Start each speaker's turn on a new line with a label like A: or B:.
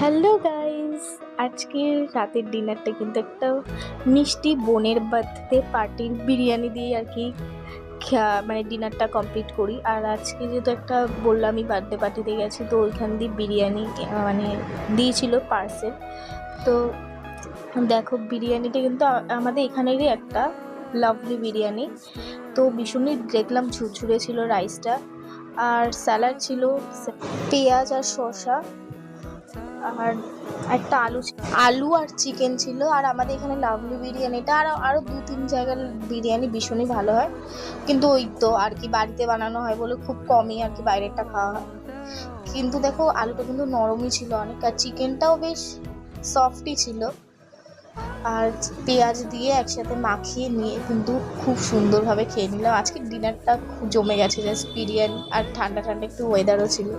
A: Hello guys, আজকের রাতের ডিনারটা কিন্তু একটা মিষ্টি বোনের বার্থডে পার্টির বিরিয়ানি দিয়ে আর কি মানে ডিনারটা কমপ্লিট করি। আর আজকে যেহেতু একটা বললামই বার্থডে পার্টিতে গেছি, তো ওইখান দিয়ে বিরিয়ানি মানে দিয়েছিল পার্সেল। তো দেখো বিরিয়ানিটা কিন্তু আমাদের এখানেরই একটা লাভলি বিরিয়ানি। তো ভীষণই দেখলাম ঝুরঝুরে ছিল রাইসটা, আর স্যালাড ছিল, পেঁয়াজ আর শসা, আর একটা আলু আর চিকেন ছিল। আর আমাদের এখানে লাভলি বিরিয়ানিটা আরও দু তিন জায়গার বিরিয়ানি ভীষণই ভালো হয়, কিন্তু ওই তো আর কি বাড়িতে বানানো হয় বলে খুব কমই আর কি বাইরেরটা খাওয়া হয়। কিন্তু দেখো আলুটা কিন্তু নরমই ছিল অনেক, আর চিকেনটাও বেশ সফটই ছিল। আর পেঁয়াজ দিয়ে একসাথে মাখিয়ে নিয়ে কিন্তু খুব সুন্দরভাবে খেয়ে নিলাম। আজকে ডিনারটা খুব জমে গেছে, জাস্ট বিরিয়ানি আর ঠান্ডা ঠান্ডা একটু ওয়েদারও ছিল।